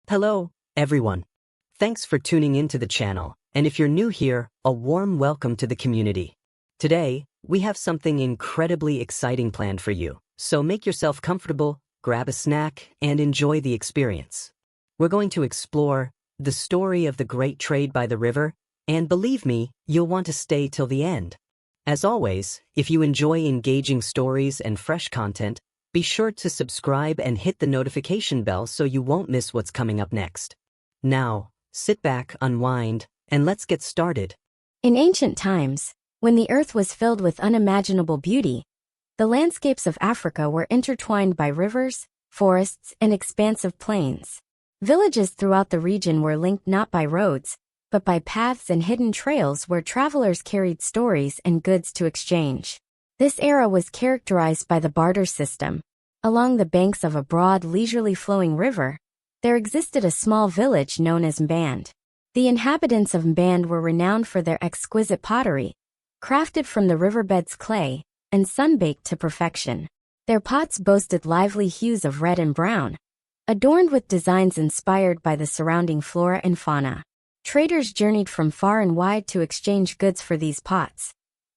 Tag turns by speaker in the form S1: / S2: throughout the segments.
S1: Hello, everyone. Thanks for tuning into the channel, and if you're new here, a warm welcome to the community. Today, we have something incredibly exciting planned for you, so make yourself comfortable, grab a snack, and enjoy the experience. We're going to explore the story of the great trade by the river, and believe me, you'll want to stay till the end. As always, if you enjoy engaging stories and fresh content, be sure to subscribe and hit the notification bell so you won't miss what's coming up next. Now, sit back, unwind, and let's get started.
S2: In ancient times, when the earth was filled with unimaginable beauty, the landscapes of Africa were intertwined by rivers, forests, and expansive plains. Villages throughout the region were linked not by roads, but by paths and hidden trails where travelers carried stories and goods to exchange. This era was characterized by the barter system. Along the banks of a broad, leisurely flowing river, there existed a small village known as Mband. The inhabitants of Mband were renowned for their exquisite pottery, crafted from the riverbed's clay and sun-baked to perfection. Their pots boasted lively hues of red and brown, adorned with designs inspired by the surrounding flora and fauna. Traders journeyed from far and wide to exchange goods for these pots,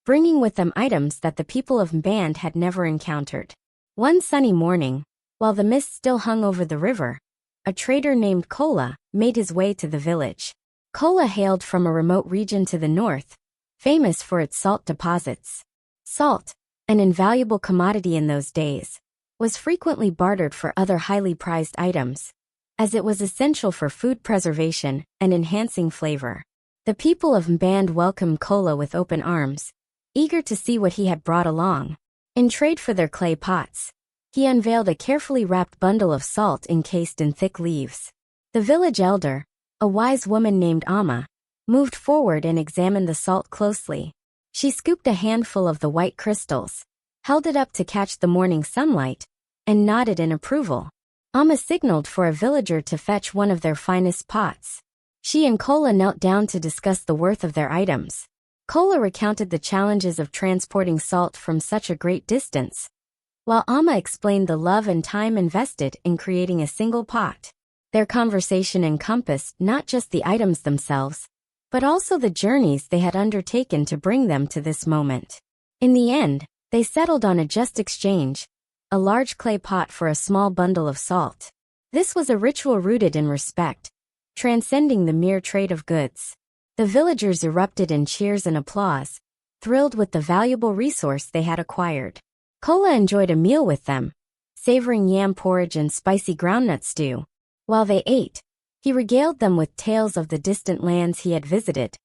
S2: bringing with them items that the people of Mband had never encountered. One sunny morning, while the mist still hung over the river, a trader named Kola made his way to the village. Kola hailed from a remote region to the north, famous for its salt deposits. Salt, an invaluable commodity in those days, was frequently bartered for other highly prized items, as it was essential for food preservation and enhancing flavor. The people of Mband welcomed Kola with open arms, eager to see what he had brought along. In trade for their clay pots, he unveiled a carefully wrapped bundle of salt encased in thick leaves. The village elder, a wise woman named Amma, moved forward and examined the salt closely. She scooped a handful of the white crystals, held it up to catch the morning sunlight, and nodded in approval. Amma signaled for a villager to fetch one of their finest pots. She and Kola knelt down to discuss the worth of their items. Kola recounted the challenges of transporting salt from such a great distance, while Amma explained the love and time invested in creating a single pot. Their conversation encompassed not just the items themselves, but also the journeys they had undertaken to bring them to this moment. In the end, they settled on a just exchange, a large clay pot for a small bundle of salt. This was a ritual rooted in respect, transcending the mere trade of goods. The villagers erupted in cheers and applause, thrilled with the valuable resource they had acquired. Kola enjoyed a meal with them, savoring yam porridge and spicy groundnut stew. While they ate, he regaled them with tales of the distant lands he had visited,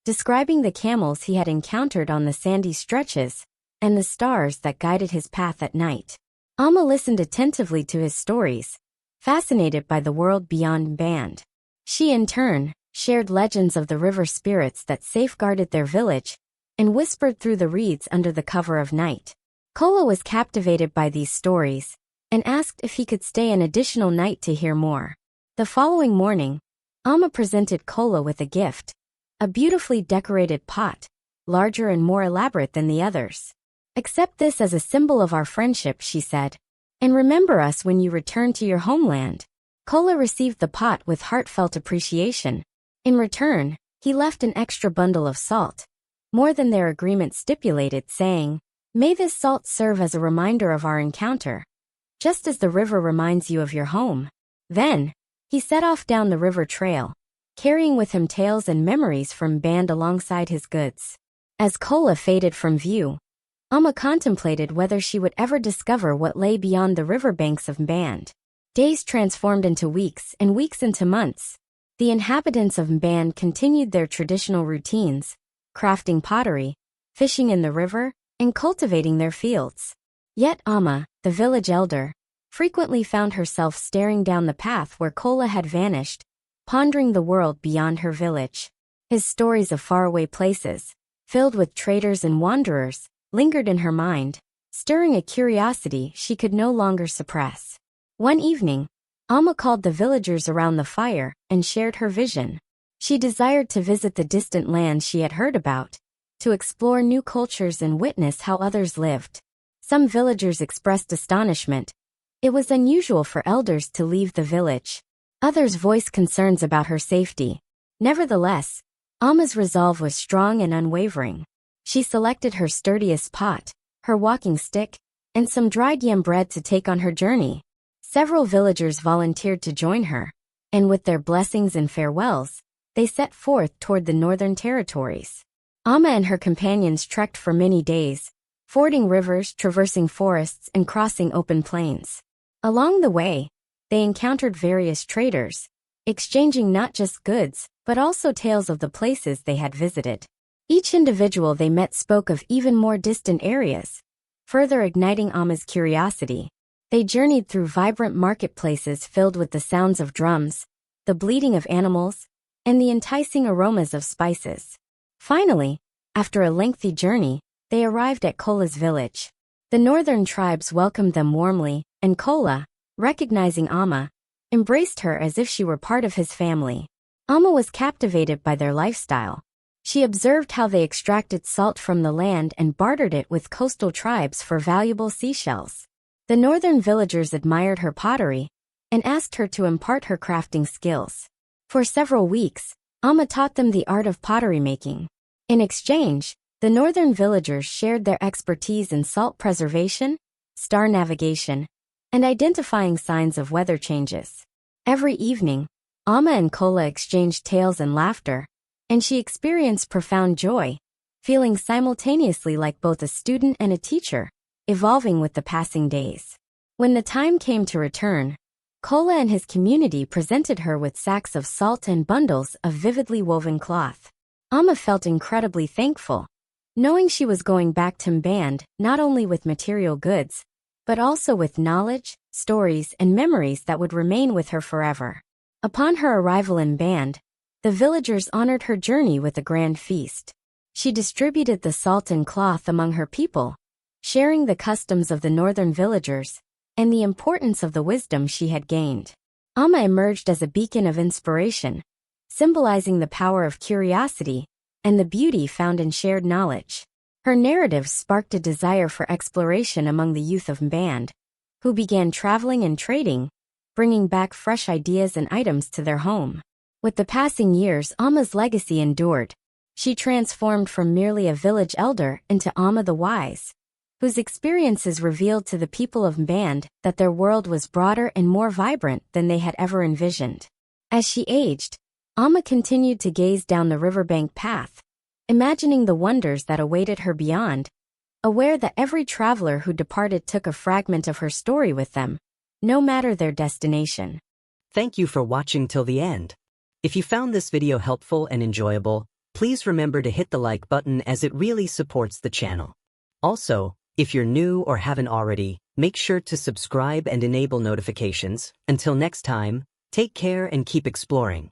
S2: describing the camels he had encountered on the sandy stretches and the stars that guided his path at night. Amma listened attentively to his stories, fascinated by the world beyond Mband. She, in turn, shared legends of the river spirits that safeguarded their village and whispered through the reeds under the cover of night. Kola was captivated by these stories and asked if he could stay an additional night to hear more. The following morning, Amma presented Kola with a gift, a beautifully decorated pot, larger and more elaborate than the others. "Accept this as a symbol of our friendship," she said, "and remember us when you return to your homeland." Kola received the pot with heartfelt appreciation. In return, he left an extra bundle of salt, more than their agreement stipulated, saying, "May this salt serve as a reminder of our encounter, just as the river reminds you of your home." Then, he set off down the river trail, carrying with him tales and memories from Mband alongside his goods. As Kola faded from view, Amma contemplated whether she would ever discover what lay beyond the riverbanks of Mband. Days transformed into weeks and weeks into months. The inhabitants of Mband continued their traditional routines, crafting pottery, fishing in the river, and cultivating their fields. Yet Amma, the village elder, frequently found herself staring down the path where Kola had vanished, pondering the world beyond her village. His stories of faraway places, filled with traders and wanderers, lingered in her mind, stirring a curiosity she could no longer suppress. One evening, Amma called the villagers around the fire and shared her vision. She desired to visit the distant lands she had heard about, to explore new cultures and witness how others lived. Some villagers expressed astonishment. It was unusual for elders to leave the village. Others voiced concerns about her safety. Nevertheless, Alma's resolve was strong and unwavering. She selected her sturdiest pot, her walking stick, and some dried yam bread to take on her journey. Several villagers volunteered to join her, and with their blessings and farewells, they set forth toward the northern territories. Alma and her companions trekked for many days, fording rivers, traversing forests, and crossing open plains. Along the way, they encountered various traders, exchanging not just goods, but also tales of the places they had visited. Each individual they met spoke of even more distant areas, further igniting Alma's curiosity. They journeyed through vibrant marketplaces filled with the sounds of drums, the bleating of animals, and the enticing aromas of spices. Finally, after a lengthy journey, they arrived at Kola's village. The northern tribes welcomed them warmly, and Kola, recognizing Alma, embraced her as if she were part of his family. Alma was captivated by their lifestyle. She observed how they extracted salt from the land and bartered it with coastal tribes for valuable seashells. The northern villagers admired her pottery and asked her to impart her crafting skills. For several weeks, Alma taught them the art of pottery making. In exchange, the northern villagers shared their expertise in salt preservation, star navigation, and identifying signs of weather changes. Every evening, Alma and Kola exchanged tales and laughter, and she experienced profound joy, feeling simultaneously like both a student and a teacher, evolving with the passing days. When the time came to return, Kola and his community presented her with sacks of salt and bundles of vividly woven cloth. Alma felt incredibly thankful, knowing she was going back to Mband not only with material goods, but also with knowledge, stories, and memories that would remain with her forever. Upon her arrival in Mband, the villagers honored her journey with a grand feast. She distributed the salt and cloth among her people, sharing the customs of the northern villagers and the importance of the wisdom she had gained. Alma emerged as a beacon of inspiration, symbolizing the power of curiosity and the beauty found in shared knowledge. Her narrative sparked a desire for exploration among the youth of Mband, who began traveling and trading, bringing back fresh ideas and items to their home. With the passing years, Alma's legacy endured. She transformed from merely a village elder into Alma the Wise, whose experiences revealed to the people of Mband that their world was broader and more vibrant than they had ever envisioned. As she aged, Alma continued to gaze down the riverbank path, imagining the wonders that awaited her beyond, aware that every traveler who departed took a fragment of her story with them, no matter their destination.
S1: Thank you for watching till the end. If you found this video helpful and enjoyable, please remember to hit the like button as it really supports the channel. Also, if you're new or haven't already, make sure to subscribe and enable notifications. Until next time, take care and keep exploring.